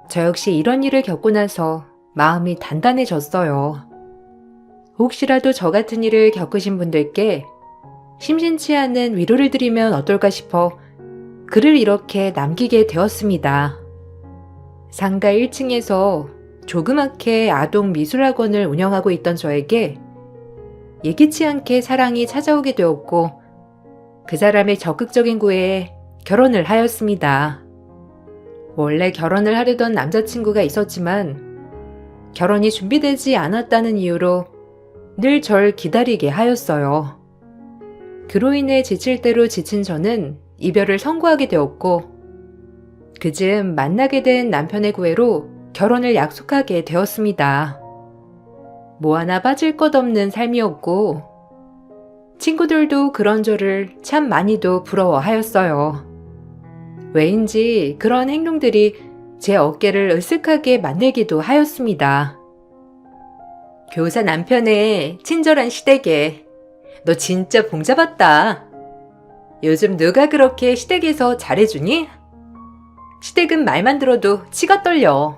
저 역시 이런 일을 겪고 나서 마음이 단단해졌어요. 혹시라도 저 같은 일을 겪으신 분들께 심심치 않은 위로를 드리면 어떨까 싶어 글을 이렇게 남기게 되었습니다. 상가 1층에서 조그맣게 아동 미술학원을 운영하고 있던 저에게 예기치 않게 사랑이 찾아오게 되었고 그 사람의 적극적인 구애에 결혼을 하였습니다. 원래 결혼을 하려던 남자친구가 있었지만 결혼이 준비되지 않았다는 이유로 늘 절 기다리게 하였어요. 그로 인해 지칠 대로 지친 저는 이별을 선고하게 되었고 그즈음 만나게 된 남편의 구애로 결혼을 약속하게 되었습니다. 뭐 하나 빠질 것 없는 삶이었고 친구들도 그런 저를 참 많이도 부러워하였어요. 왜인지 그런 행동들이 제 어깨를 으쓱하게 만들기도 하였습니다. 교사 남편의 친절한 시댁에 너 진짜 봉 잡았다. 요즘 누가 그렇게 시댁에서 잘해주니? 시댁은 말만 들어도 치가 떨려.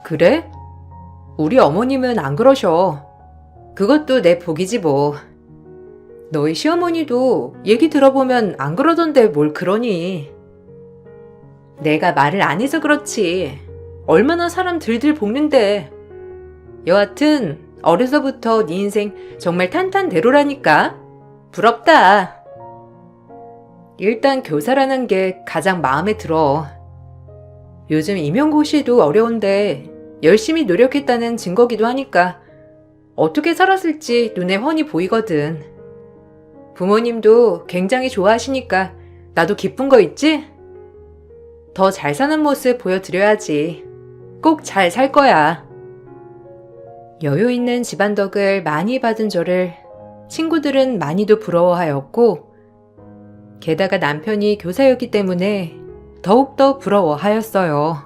그래? 우리 어머님은 안 그러셔. 그것도 내 복이지 뭐. 너희 시어머니도 얘기 들어보면 안 그러던데 뭘 그러니. 내가 말을 안 해서 그렇지. 얼마나 사람 들들 볶는데. 여하튼 어려서부터 네 인생 정말 탄탄대로라니까. 부럽다. 일단 교사라는 게 가장 마음에 들어. 요즘 임용고시도 어려운데 열심히 노력했다는 증거기도 하니까 어떻게 살았을지 눈에 훤히 보이거든. 부모님도 굉장히 좋아하시니까 나도 기쁜 거 있지? 더 잘 사는 모습 보여드려야지. 꼭 잘 살 거야. 여유 있는 집안 덕을 많이 받은 저를 친구들은 많이도 부러워하였고 게다가 남편이 교사였기 때문에 더욱더 부러워하였어요.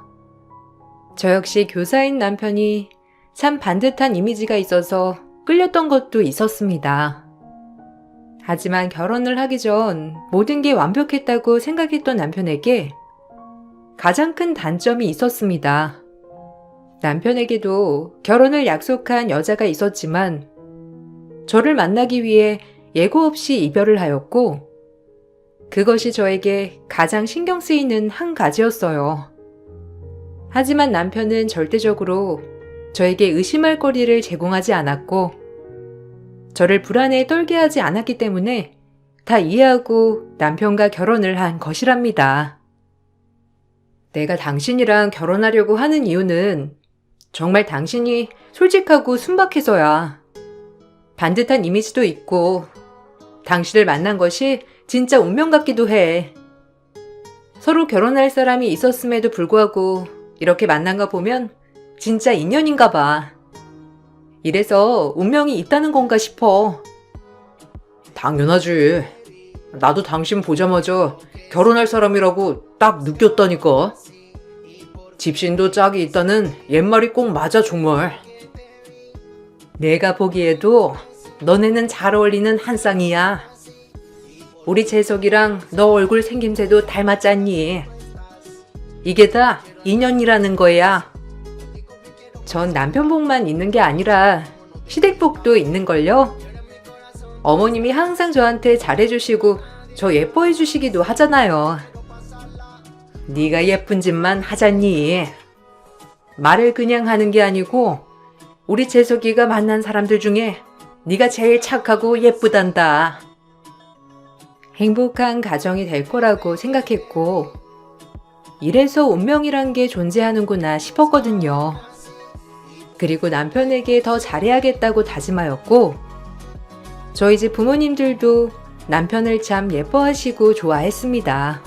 저 역시 교사인 남편이 참 반듯한 이미지가 있어서 끌렸던 것도 있었습니다. 하지만 결혼을 하기 전 모든 게 완벽했다고 생각했던 남편에게 가장 큰 단점이 있었습니다. 남편에게도 결혼을 약속한 여자가 있었지만 저를 만나기 위해 예고 없이 이별을 하였고 그것이 저에게 가장 신경 쓰이는 한 가지였어요. 하지만 남편은 절대적으로 저에게 의심할 거리를 제공하지 않았고 저를 불안에 떨게 하지 않았기 때문에 다 이해하고 남편과 결혼을 한 것이랍니다. 내가 당신이랑 결혼하려고 하는 이유는 정말 당신이 솔직하고 순박해서야. 반듯한 이미지도 있고 당신을 만난 것이 진짜 운명 같기도 해. 서로 결혼할 사람이 있었음에도 불구하고 이렇게 만난 거 보면 진짜 인연인가 봐. 이래서 운명이 있다는 건가 싶어. 당연하지. 나도 당신 보자마자 결혼할 사람이라고 딱 느꼈다니까. 집신도 짝이 있다는 옛말이 꼭 맞아 정말. 내가 보기에도 너네는 잘 어울리는 한 쌍이야. 우리 재석이랑 너 얼굴 생김새도 닮았잖니. 이게 다 인연이라는 거야. 전 남편 복만 있는 게 아니라 시댁 복도 있는걸요. 어머님이 항상 저한테 잘해주시고 저 예뻐해주시기도 하잖아요. 네가 예쁜 짓만 하잖니. 말을 그냥 하는 게 아니고 우리 재석이가 만난 사람들 중에 네가 제일 착하고 예쁘단다. 행복한 가정이 될 거라고 생각했고 이래서 운명이란 게 존재하는구나 싶었거든요. 그리고 남편에게 더 잘해야겠다고 다짐하였고 저희 집 부모님들도 남편을 참 예뻐하시고 좋아했습니다.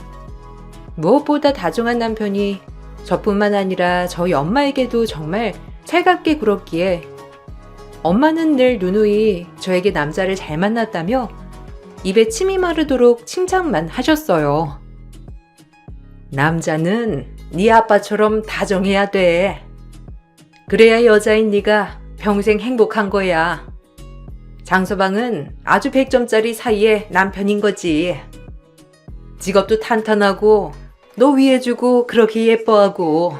무엇보다 다정한 남편이 저뿐만 아니라 저희 엄마에게도 정말 살갑게 굴었기에 엄마는 늘 누누이 저에게 남자를 잘 만났다며 입에 침이 마르도록 칭찬만 하셨어요. 남자는 네 아빠처럼 다정해야 돼. 그래야 여자인 네가 평생 행복한 거야. 장서방은 아주 100점짜리 사이의 남편인 거지. 직업도 탄탄하고 너 위해주고 그렇게 예뻐하고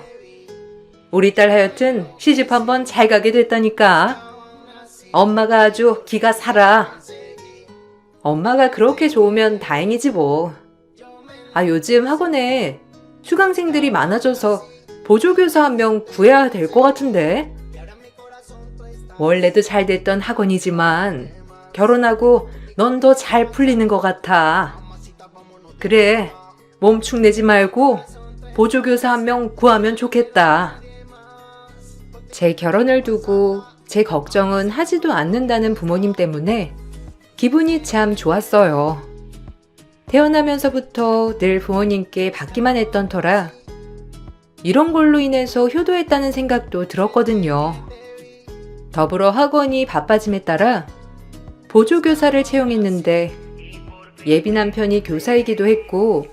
우리 딸 하여튼 시집 한번 잘 가게 됐다니까. 엄마가 아주 기가 살아. 엄마가 그렇게 좋으면 다행이지 뭐. 아, 요즘 학원에 수강생들이 많아져서 보조교사 한 명 구해야 될 것 같은데. 원래도 잘 됐던 학원이지만 결혼하고 넌 더 잘 풀리는 것 같아. 그래, 몸 축내지 말고 보조교사 한 명 구하면 좋겠다. 제 결혼을 두고 제 걱정은 하지도 않는다는 부모님 때문에 기분이 참 좋았어요. 태어나면서부터 늘 부모님께 받기만 했던 터라 이런 걸로 인해서 효도했다는 생각도 들었거든요. 더불어 학원이 바빠짐에 따라 보조교사를 채용했는데 예비 남편이 교사이기도 했고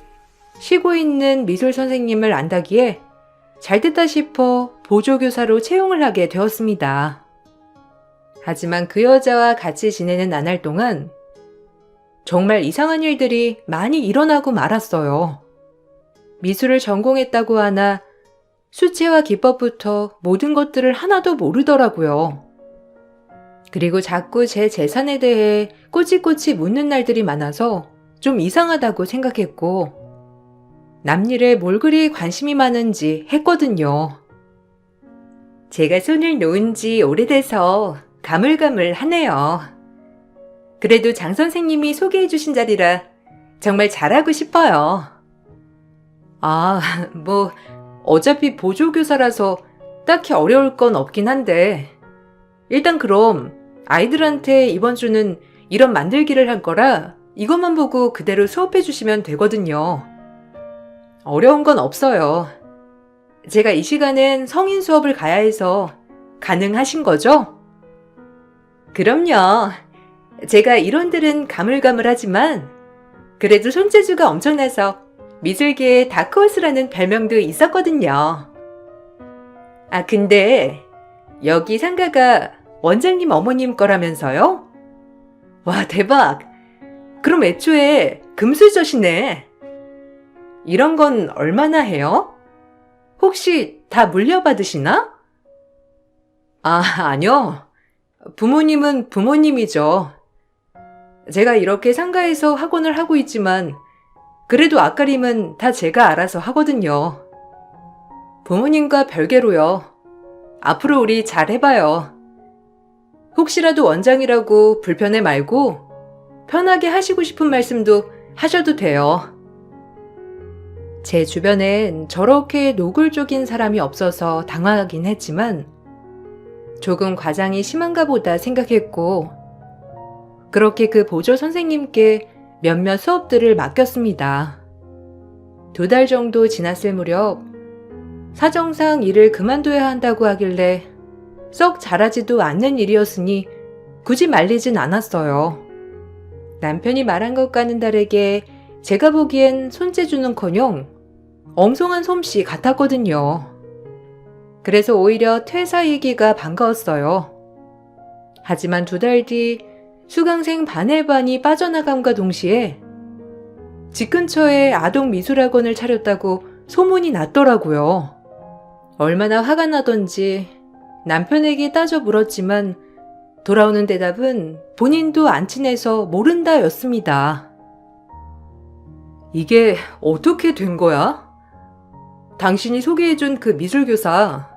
쉬고 있는 미술 선생님을 안다기에 잘됐다 싶어 보조교사로 채용을 하게 되었습니다. 하지만 그 여자와 같이 지내는 나날 동안 정말 이상한 일들이 많이 일어나고 말았어요. 미술을 전공했다고 하나 수채화 기법부터 모든 것들을 하나도 모르더라고요. 그리고 자꾸 제 재산에 대해 꼬치꼬치 묻는 날들이 많아서 좀 이상하다고 생각했고 남일에 뭘 그리 관심이 많은지 했거든요. 제가 손을 놓은 지 오래돼서 가물가물하네요. 그래도 장 선생님이 소개해 주신 자리라 정말 잘하고 싶어요. 아, 뭐 어차피 보조교사라서 딱히 어려울 건 없긴 한데 일단 그럼 아이들한테 이번 주는 이런 만들기를 할 거라 이것만 보고 그대로 수업해 주시면 되거든요. 어려운 건 없어요. 제가 이 시간엔 성인 수업을 가야 해서 가능하신 거죠? 그럼요. 제가 이론들은 가물가물하지만 그래도 손재주가 엄청나서 미술계의 다크호스라는 별명도 있었거든요. 아, 근데 여기 상가가 원장님 어머님 거라면서요? 와, 대박! 그럼 애초에 금술저시네. 이런 건 얼마나 해요? 혹시 다 물려받으시나? 아, 아니요. 부모님은 부모님이죠. 제가 이렇게 상가에서 학원을 하고 있지만 그래도 앞가림은 다 제가 알아서 하거든요. 부모님과 별개로요. 앞으로 우리 잘 해봐요. 혹시라도 원장이라고 불편해 말고 편하게 하시고 싶은 말씀도 하셔도 돼요. 제 주변엔 저렇게 노골적인 사람이 없어서 당황하긴 했지만 조금 과장이 심한가 보다 생각했고 그렇게 그 보조 선생님께 몇몇 수업들을 맡겼습니다. 2달 정도 지났을 무렵 사정상 일을 그만둬야 한다고 하길래 썩 잘하지도 않는 일이었으니 굳이 말리진 않았어요. 남편이 말한 것과는 다르게 제가 보기엔 손재주는커녕 엉성한 솜씨 같았거든요. 그래서 오히려 퇴사 얘기가 반가웠어요. 하지만 2달 뒤 수강생 반의 반이 빠져나감과 동시에 집 근처에 아동 미술학원을 차렸다고 소문이 났더라고요. 얼마나 화가 나던지 남편에게 따져 물었지만 돌아오는 대답은 본인도 안 친해서 모른다였습니다. 이게 어떻게 된 거야? 당신이 소개해준 그 미술교사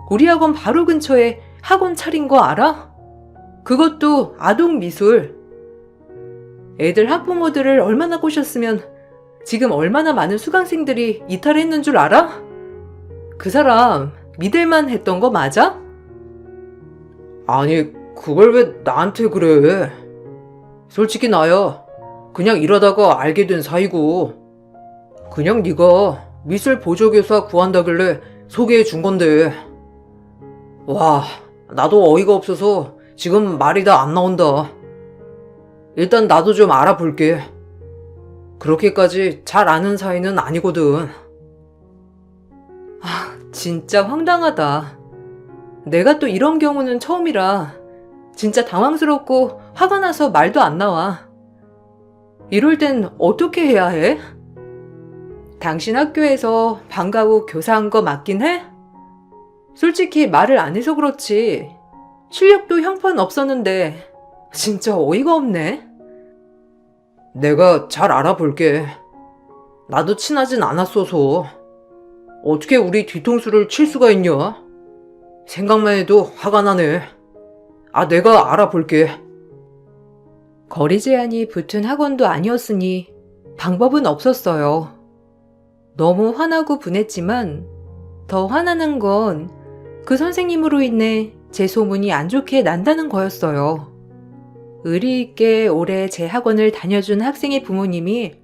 우리 학원 바로 근처에 학원 차린 거 알아? 그것도 아동 미술. 애들 학부모들을 얼마나 꼬셨으면 지금 얼마나 많은 수강생들이 이탈했는 줄 알아? 그 사람 믿을만 했던 거 맞아? 아니, 그걸 왜 나한테 그래? 솔직히 나야 그냥 일하다가 알게 된 사이고 그냥 네가 미술 보조교사 구한다길래 소개해 준 건데. 와, 나도 어이가 없어서 지금 말이 다 안 나온다. 일단 나도 좀 알아볼게. 그렇게까지 잘 아는 사이는 아니거든. 아, 진짜 황당하다. 내가 또 이런 경우는 처음이라 진짜 당황스럽고 화가 나서 말도 안 나와. 이럴 땐 어떻게 해야 해? 당신 학교에서 방과 후 교사한 거 맞긴 해? 솔직히 말을 안 해서 그렇지. 실력도 형편없었는데 진짜 어이가 없네. 내가 잘 알아볼게. 나도 친하진 않았어서 어떻게 우리 뒤통수를 칠 수가 있냐? 생각만 해도 화가 나네. 내가 알아볼게. 거리 제한이 붙은 학원도 아니었으니 방법은 없었어요. 너무 화나고 분했지만 더 화나는 건 그 선생님으로 인해 제 소문이 안 좋게 난다는 거였어요. 의리 있게 오래 제 학원을 다녀준 학생의 부모님이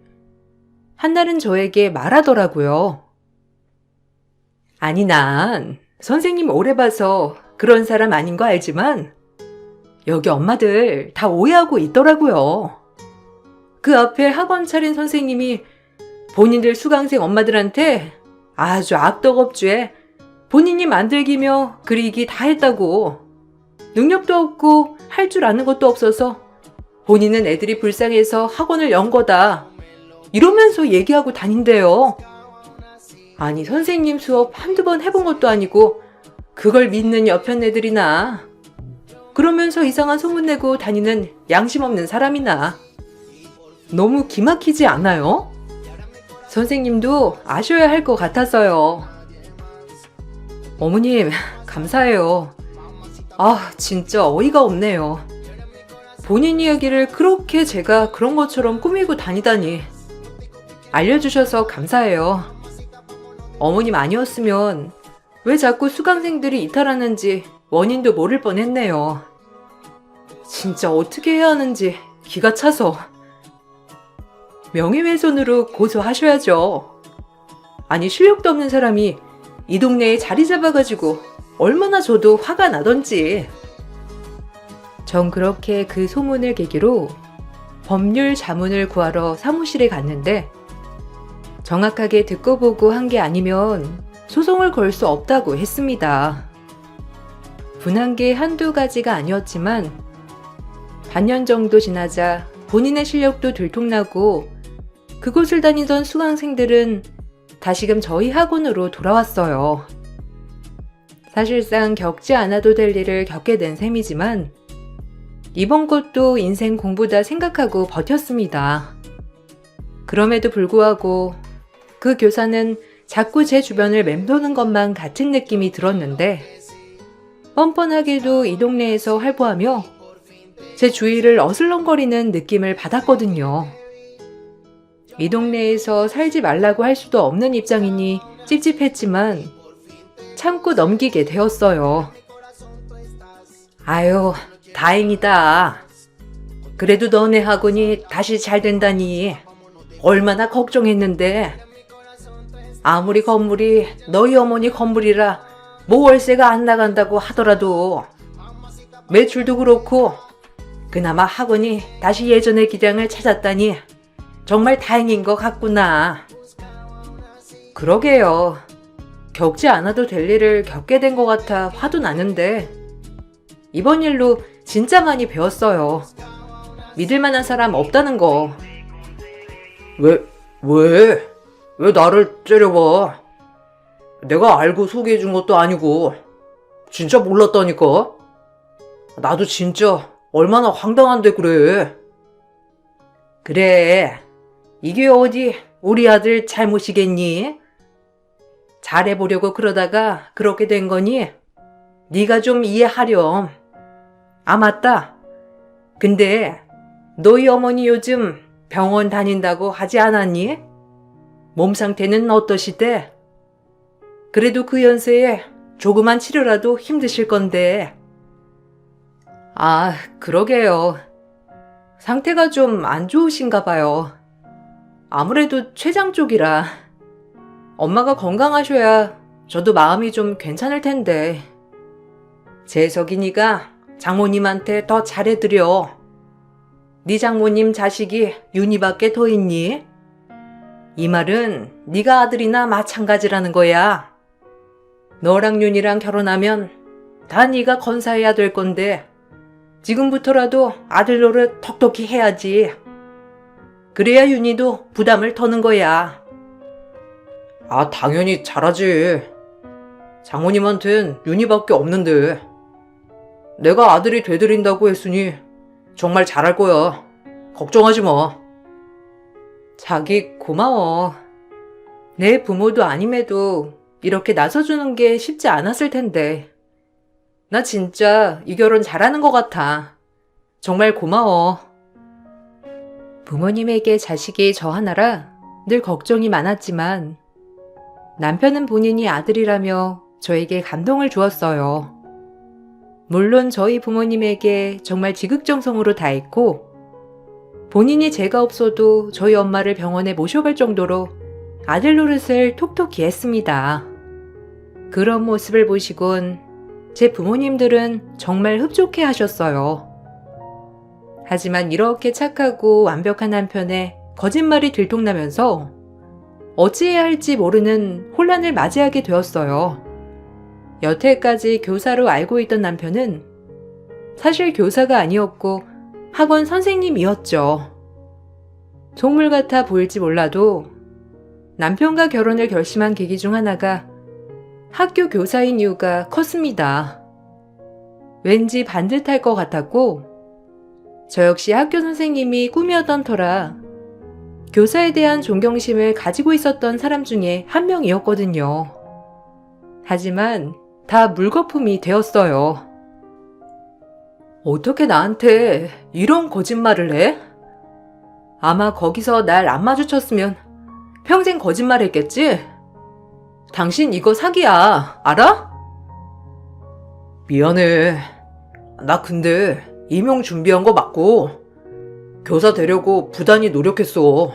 한날은 저에게 말하더라고요. 아니, 난 선생님 오래 봐서 그런 사람 아닌 거 알지만 여기 엄마들 다 오해하고 있더라고요. 그 앞에 학원 차린 선생님이 본인들 수강생 엄마들한테 아주 악덕업주에 본인이 만들기며 그리기 다 했다고, 능력도 없고 할 줄 아는 것도 없어서 본인은 애들이 불쌍해서 학원을 연 거다, 이러면서 얘기하고 다닌대요. 아니, 선생님 수업 한두 번 해본 것도 아니고 그걸 믿는 옆편 애들이나, 그러면서 이상한 소문내고 다니는 양심 없는 사람이나. 너무 기막히지 않아요? 선생님도 아셔야 할 것 같아서요. 어머님, 감사해요. 진짜 어이가 없네요. 본인 이야기를 그렇게 제가 그런 것처럼 꾸미고 다니다니. 알려주셔서 감사해요. 어머님 아니었으면 왜 자꾸 수강생들이 이탈하는지 원인도 모를 뻔했네요. 진짜 어떻게 해야 하는지 기가 차서. 명예훼손으로 고소하셔야죠. 아니, 실력도 없는 사람이 이 동네에 자리 잡아가지고 얼마나 저도 화가 나던지. 전 그렇게 그 소문을 계기로 법률 자문을 구하러 사무실에 갔는데, 정확하게 듣고 보고 한 게 아니면 소송을 걸 수 없다고 했습니다. 분한 게 한두 가지가 아니었지만 반년 정도 지나자 본인의 실력도 들통나고 그곳을 다니던 수강생들은 다시금 저희 학원으로 돌아왔어요. 사실상 겪지 않아도 될 일을 겪게 된 셈이지만 이번 것도 인생 공부다 생각하고 버텼습니다. 그럼에도 불구하고 그 교사는 자꾸 제 주변을 맴도는 것만 같은 느낌이 들었는데, 뻔뻔하게도 이 동네에서 활보하며 제 주위를 어슬렁거리는 느낌을 받았거든요. 이 동네에서 살지 말라고 할 수도 없는 입장이니 찝찝했지만 참고 넘기게 되었어요. 아유, 다행이다. 그래도 너네 학원이 다시 잘 된다니 얼마나 걱정했는데. 아무리 건물이 너희 어머니 건물이라 뭐 월세가 안 나간다고 하더라도 매출도 그렇고 그나마 학원이 다시 예전의 기량을 찾았다니 정말 다행인 것 같구나. 그러게요. 겪지 않아도 될 일을 겪게 된 것 같아 화도 나는데 이번 일로 진짜 많이 배웠어요. 믿을 만한 사람 없다는 거. 왜 나를 째려봐? 내가 알고 소개해준 것도 아니고 진짜 몰랐다니까? 나도 진짜 얼마나 황당한데 그래. 그래, 이게 어디 우리 아들 잘못이겠니? 잘해보려고 그러다가 그렇게 된 거니? 네가 좀 이해하렴. 맞다. 근데 너희 어머니 요즘 병원 다닌다고 하지 않았니? 몸 상태는 어떠시대? 그래도 그 연세에 조그만 치료라도 힘드실 건데. 그러게요. 상태가 좀 안 좋으신가 봐요. 아무래도 췌장 쪽이라. 엄마가 건강하셔야 저도 마음이 좀 괜찮을 텐데. 재석이니가 장모님한테 더 잘해드려. 네 장모님 자식이 윤희밖에 더 있니? 이 말은 네가 아들이나 마찬가지라는 거야. 너랑 윤희랑 결혼하면 다 네가 건사해야 될 건데 지금부터라도 아들 노릇 톡톡히 해야지. 그래야 윤희도 부담을 터는 거야. 아, 당연히 잘하지. 장모님한텐 윤희밖에 없는데. 내가 아들이 되드린다고 했으니 정말 잘할 거야. 걱정하지 마. 자기 고마워. 내 부모도 아님에도 이렇게 나서주는 게 쉽지 않았을 텐데. 나 진짜 이 결혼 잘하는 것 같아. 정말 고마워. 부모님에게 자식이 저 하나라 늘 걱정이 많았지만 남편은 본인이 아들이라며 저에게 감동을 주었어요. 물론 저희 부모님에게 정말 지극정성으로 다했고 본인이 제가 없어도 저희 엄마를 병원에 모셔갈 정도로 아들 노릇을 톡톡히 했습니다. 그런 모습을 보시곤 제 부모님들은 정말 흡족해 하셨어요. 하지만 이렇게 착하고 완벽한 남편의 거짓말이 들통나면서 어찌해야 할지 모르는 혼란을 맞이하게 되었어요. 여태까지 교사로 알고 있던 남편은 사실 교사가 아니었고 학원 선생님이었죠. 동물 같아 보일지 몰라도 남편과 결혼을 결심한 계기 중 하나가 학교 교사인 이유가 컸습니다. 왠지 반듯할 것 같았고 저 역시 학교 선생님이 꿈이었던 터라 교사에 대한 존경심을 가지고 있었던 사람 중에 한 명이었거든요. 하지만 다 물거품이 되었어요. 어떻게 나한테 이런 거짓말을 해? 아마 거기서 날 안 마주쳤으면 평생 거짓말했겠지? 당신 이거 사기야, 알아? 미안해. 나 근데 임용 준비한 거 맞고 교사 되려고 부단히 노력했어.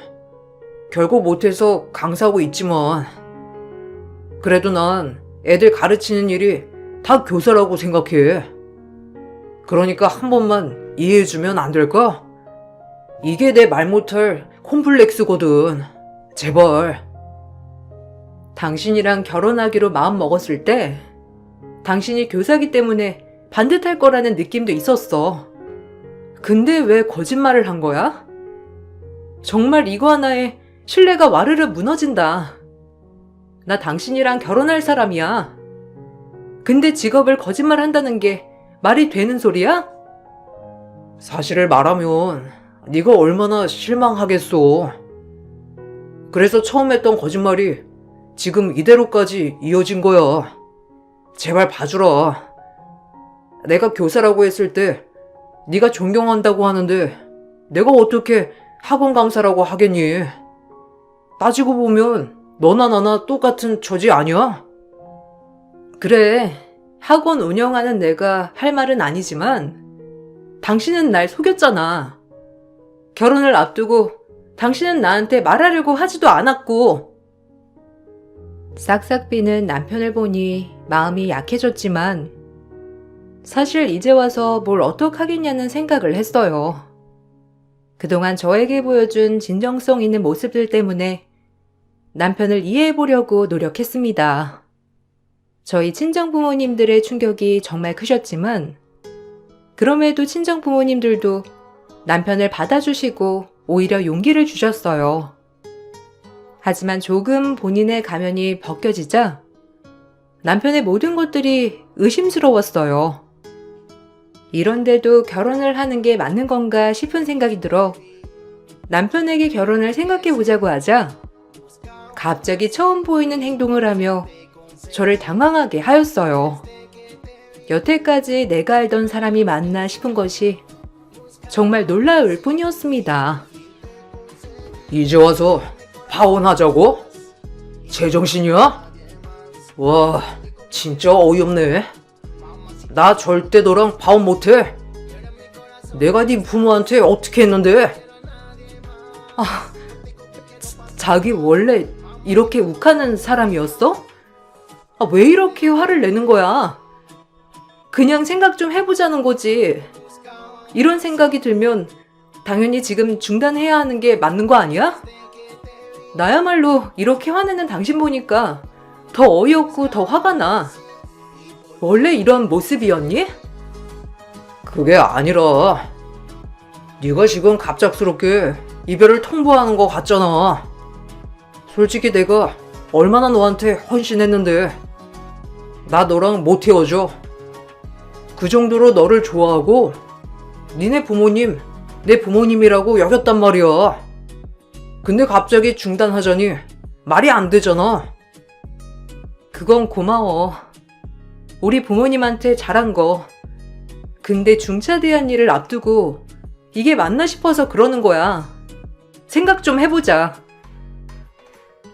결국 못해서 강사하고 있지만 그래도 난 애들 가르치는 일이 다 교사라고 생각해. 그러니까 한 번만 이해해주면 안 될까? 이게 내 말 못할 콤플렉스거든. 제발. 당신이랑 결혼하기로 마음 먹었을 때 당신이 교사기 때문에 반듯할 거라는 느낌도 있었어. 근데 왜 거짓말을 한 거야? 정말 이거 하나에 신뢰가 와르르 무너진다. 나 당신이랑 결혼할 사람이야. 근데 직업을 거짓말한다는 게 말이 되는 소리야? 사실을 말하면 네가 얼마나 실망하겠어. 그래서 처음 했던 거짓말이 지금 이대로까지 이어진 거야. 제발 봐주라. 내가 교사라고 했을 때 네가 존경한다고 하는데 내가 어떻게 학원 강사라고 하겠니? 따지고 보면 너나 나나 똑같은 처지 아니야? 그래, 학원 운영하는 내가 할 말은 아니지만 당신은 날 속였잖아. 결혼을 앞두고 당신은 나한테 말하려고 하지도 않았고. 싹싹 비는 남편을 보니 마음이 약해졌지만 사실 이제 와서 뭘 어떡하겠냐는 생각을 했어요. 그동안 저에게 보여준 진정성 있는 모습들 때문에 남편을 이해해보려고 노력했습니다. 저희 친정부모님들의 충격이 정말 크셨지만 그럼에도 친정부모님들도 남편을 받아주시고 오히려 용기를 주셨어요. 하지만 조금 본인의 가면이 벗겨지자 남편의 모든 것들이 의심스러웠어요. 이런데도 결혼을 하는 게 맞는 건가 싶은 생각이 들어 남편에게 결혼을 생각해보자고 하자 갑자기 처음 보이는 행동을 하며 저를 당황하게 하였어요. 여태까지 내가 알던 사람이 맞나 싶은 것이 정말 놀라울 뿐이었습니다. 이제 와서 파혼하자고? 제정신이야? 와, 진짜 어이없네. 나 절대 너랑 파혼 못해. 내가 네 부모한테 어떻게 했는데? 자기 원래 이렇게 욱하는 사람이었어? 왜 이렇게 화를 내는 거야? 그냥 생각 좀 해보자는 거지. 이런 생각이 들면 당연히 지금 중단해야 하는 게 맞는 거 아니야? 나야말로 이렇게 화내는 당신 보니까 더 어이없고 더 화가 나. 원래 이런 모습이었니? 그게 아니라 네가 지금 갑작스럽게 이별을 통보하는 거 같잖아. 솔직히 내가 얼마나 너한테 헌신했는데. 나 너랑 못 헤어져. 그 정도로 너를 좋아하고 니네 부모님 내 부모님이라고 여겼단 말이야. 근데 갑자기 중단하자니 말이 안 되잖아. 그건 고마워. 우리 부모님한테 잘한 거. 근데 중차대한 일을 앞두고 이게 맞나 싶어서 그러는 거야. 생각 좀 해보자.